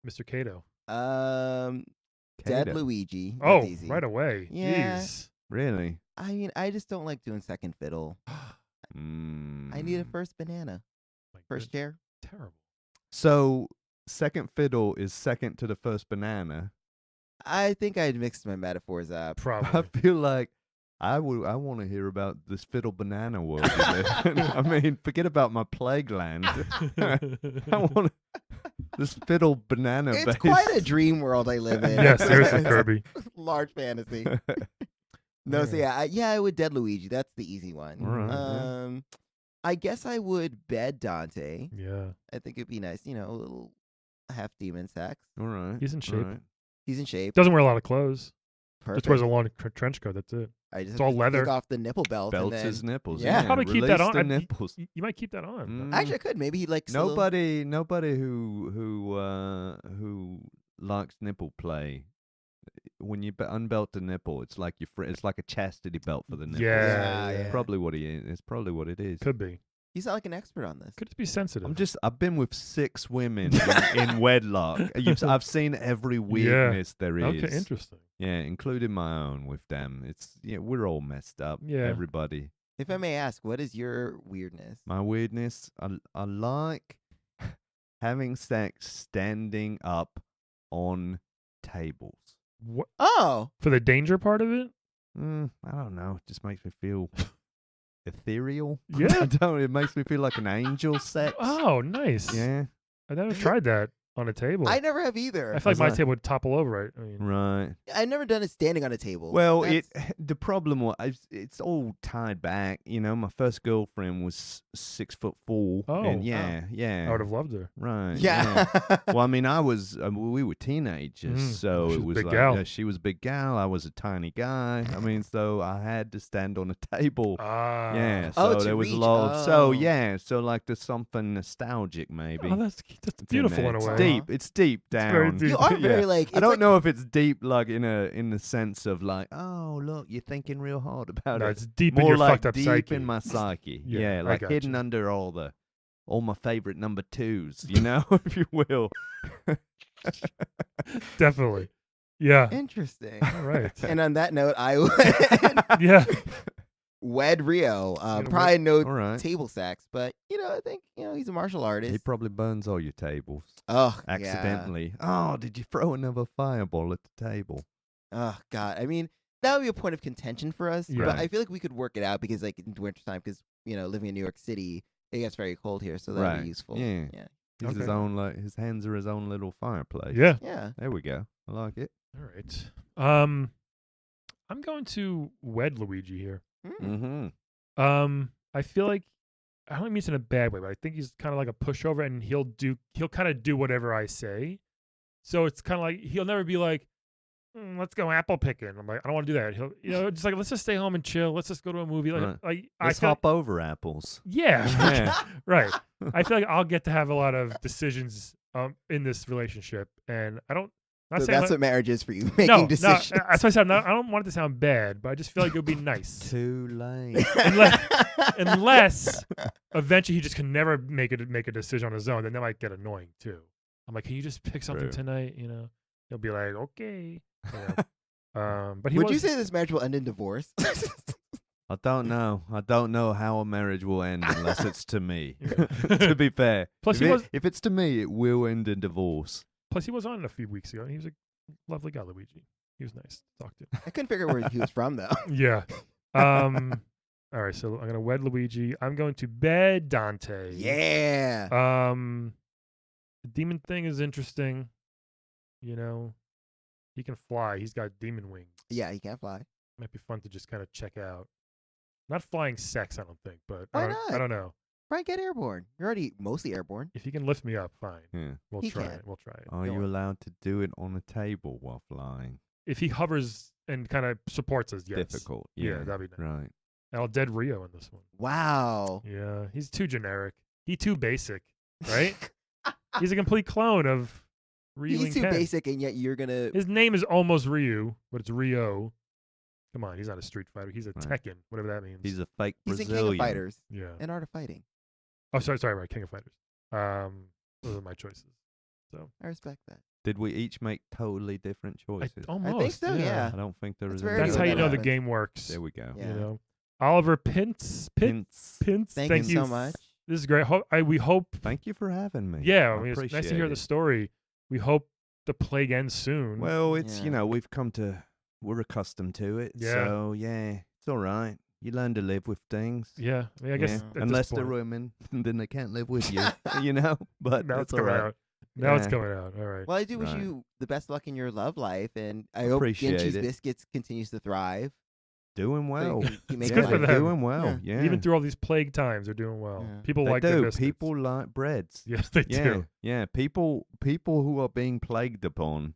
Mr. Cato. Dead Kato. Luigi. That's Oh, easy. right away. Yeah. Jeez. Really? I mean, I just don't like doing second fiddle. Mm. I need a first banana. My First good- chair. Terrible. So, second fiddle is second to the first banana. I think I mixed my metaphors up. I Probably. feel like I want to hear about this fiddle banana world. you live in. I mean, forget about my plague land. I want this fiddle banana. It's based. quite a dream world I live in. Yeah, seriously, Kirby. Large fantasy. No, so Yeah. yeah, I would dead Luigi. That's the easy one. All right, yeah. I guess I would bed Dante. Yeah. I think it'd be nice, a little half demon sex. All right. He's in all shape. right. He's in shape. Doesn't wear a lot of clothes. Perfect. Just wears a long trench coat. That's it. I just it's all have to leather. Take off the nipple belt. Belts and then, his nipples. Yeah. Yeah, Probably keep that release on. the I- nipples. You might keep that on. Mm. Actually, I could. Maybe he likes a little- Nobody who likes nipple play. When you unbelt the nipple, it's like it's like a chastity belt for the nipple. Yeah, yeah. Probably what he is. It's probably what it is. Could be. You sound like an expert on this. Could just be sensitive. I've been with 6 women in wedlock. I've seen every weirdness there is. Okay, interesting. Yeah, including my own with them. We're all messed up. Yeah. Everybody. If I may ask, what is your weirdness? My weirdness, I like having sex standing up on tables. What Oh, for the danger part of it? I don't know. It just makes me feel ethereal. Yeah. I don't. It makes me feel like an angel sex. Oh, nice. Yeah. I never tried that. on a table. I never have either. I feel like my Right. table would topple over, right? I mean, Right. I've never done it standing on a table. Well, That's- the problem was it's all tied back. You know, my first girlfriend was 6'4". Oh, and wow. yeah, I would have loved her. right. Yeah. Well, I mean, we were teenagers, so She was it a was big like gal. she was a big gal. I was a tiny guy. I mean, so I had to stand on a table. Ah. Yeah, Oh, so to there was reach. a lot of Oh. so like there's something nostalgic maybe. Oh, that's It's in beautiful there. in a It's way. deep. It's deep very down. deep. You are very Yeah. like. I don't know if it's deep like in the sense of like, oh look, you're thinking real hard about No, it. it's deep More in your like fucked up deep psyche. in my psyche. Yeah, Yeah, I like gotcha. hidden under all my favorite number twos, you know, if you will. Definitely. Yeah. Interesting. All right. And on that note, I would Yeah. wed Rio. gonna Probably no All right. table sex, but I think he's a martial artist. He probably burns all your tables Oh, accidentally. Oh, did you throw another fireball at the table? Yeah. Oh God. I mean, that would be a point of contention for us. Yeah. But I feel like we could work it out because, like, in wintertime, because living in New York City, it gets very cold here, so that'd Right. be useful. Yeah. Yeah. He's his Okay. own his hands are his own little fireplace. Yeah. Yeah. There we go. I like it. All right. I'm going to wed Luigi here. Mm. Mm-hmm. I feel like I don't mean this in a bad way, but I think he's kind of like a pushover, and he'll kind of do whatever I say. So it's kind of like he'll never be like, let's go apple picking. I'm like, I don't want to do that. He'll just like, let's just stay home and chill. Let's just go to a movie. Like, Right. I Let's feel hop over apples. yeah, Yeah. right. I feel like I'll get to have a lot of decisions in this relationship, and I don't. Not So saying that's like, what marriage is for you, making no, decisions. no. That's why I said I don't want it to sound bad, but I just feel like it would be nice. Too late. Unless eventually he just can never make a decision on his own, then that might get annoying too. I'm like, can you just pick something True. tonight? He'll be like, okay. But he Would you was- say this marriage will end in divorce? I don't know. I don't know how a marriage will end unless it's to me. Yeah. To be fair. Plus if, he was- if it's to me, it will end in divorce. Plus, he was on a few weeks ago, and he was a lovely guy, Luigi. He was nice to talk to. I couldn't figure out where he was from though. Yeah. All right, so I'm gonna wed Luigi. I'm going to bed Dante. Yeah. The demon thing is interesting. He can fly. He's got demon wings. Yeah, he can't fly. Might be fun to just kind of check out. Not flying sex, I don't think, but Why I not? don't know. Brian, get airborne. You're already mostly airborne. If he can lift me up, fine. Yeah. We'll He try can. it. We'll try it. Are Don't you worry. allowed to do it on a table while flying? If he hovers and kind of supports us, yes. Difficult. Yeah, Yeah. that'd be nice. Right. And I'll dead Rio in this one. Wow. Yeah, he's too generic. He too basic, right? He's a complete clone of Ryu He's and too Ken. basic, and yet you're gonna. His name is almost Ryu, but it's Rio. Come on, he's not a Street Fighter. He's a Right. Tekken, whatever that means. He's a fake He's in Brazilian. King of Fighters, yeah. an art of fighting. Oh, sorry, right. King of Fighters. Those are my choices. So I respect that. Did we each make totally different choices? almost. so, yeah. I don't think there That's is. very That's good how when you that know the happens. game works. There we go. Yeah. You know, Oliver Pintz. Hints. Thank you so much. This is great. We hope. Thank you for having me. Yeah, I mean, it's nice to appreciate hear the it. story. We hope the plague ends soon. Well, it's Yeah. we're accustomed to it. Yeah. So yeah, it's all right. You learn to live with things. yeah, I mean, I guess Yeah. at this Unless they're point- women, then they can't live with you. But now that's it's all coming right. out. Now it's Yeah. coming out. All right. Well, I do wish Right. you the best luck in your love life, and I hope Appreciate Genji's it. Biscuits continues to thrive. Doing well. keep making good for money. them. Doing well. Yeah. Even through all these plague times, they're doing well. Yeah. People they like their do. biscuits. People like breads. Yes, they Yeah. do. Yeah. People who are being plagued upon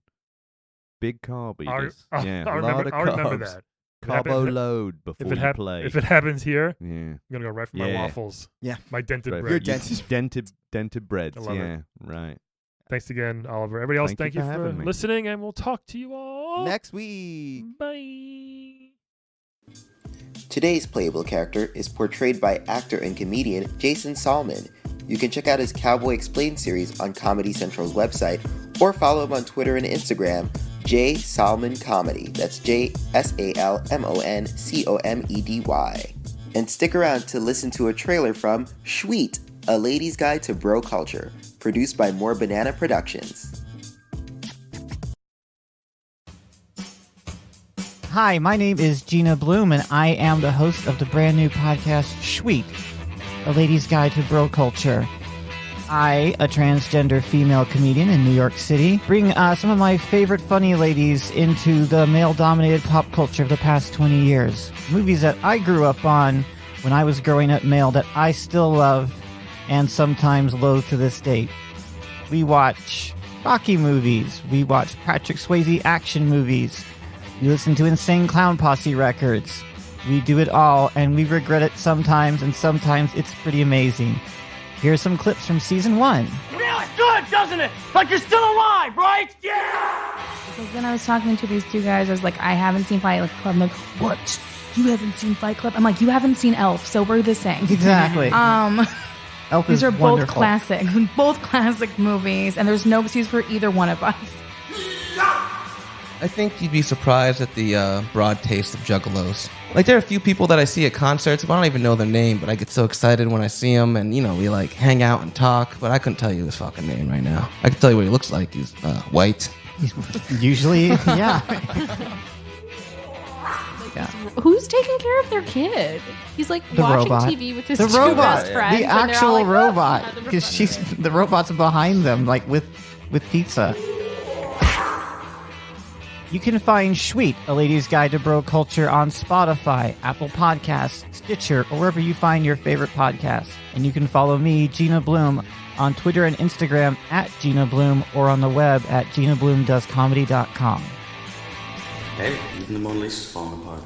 big carb eaters. Yeah. I'll a lot remember, of I'll remember carbs. that. If it happen- Carbo load before you play. If it happens here, yeah. I'm gonna go right for my Yeah. waffles. Yeah. My dented Right. bread. Your You- dented breads. I love it. Yeah. Right. Thanks again, Oliver. Everybody else, Thank you thank for you for having me. listening, and we'll talk to you all Next week. Bye. Today's playable character is portrayed by actor and comedian Jason Salmon. You can check out his Cowboy Explained series on Comedy Central's website, or follow him on Twitter and Instagram, J Salmon Comedy. That's JSALMONCOMEDY. And stick around to listen to a trailer from Sweet, A Lady's Guide to Bro Culture, produced by More Banana Productions. Hi, my name is Gina Bloom, and I am the host of the brand new podcast, Sweet, A Lady's Guide to Bro Culture. I, a transgender female comedian in New York City, bring some of my favorite funny ladies into the male-dominated pop culture of the past 20 years. Movies that I grew up on when I was growing up male that I still love and sometimes loathe to this date. We watch Rocky movies. We watch Patrick Swayze action movies. We listen to Insane Clown Posse records. We do it all, and we regret it sometimes, and sometimes it's pretty amazing. Here's some clips from season 1. Feels good, doesn't it? Like you're still alive, right? Yeah! Because then I was talking to these two guys. I was like, I haven't seen Fight Club. I'm like, what? You haven't seen Fight Club? I'm like, you haven't seen Elf, so we're the same. Exactly. Elf these is are both wonderful. both classic movies, and there's no excuse for either one of us. I think you'd be surprised at the broad taste of juggalos. Like, there are a few people that I see at concerts, but I don't even know their name, but I get so excited when I see them, and, we, like, hang out and talk, but I couldn't tell you his fucking name right now. I can tell you what he looks like. He's white. Usually, yeah. Who's taking care of their kid? He's like The watching robot. TV with his The two robot. best friends. The and they're all actual like, robot. "Oh, Because the robot's behind them, like with pizza. You can find Sweet, A Lady's Guide to Bro Culture on Spotify, Apple Podcasts, Stitcher, or wherever you find your favorite podcasts. And you can follow me, Gina Bloom, on Twitter and Instagram at Gina Bloom, or on the web at GinaBloomDoesComedy.com. Hey, even the Mona Lisa's falling apart.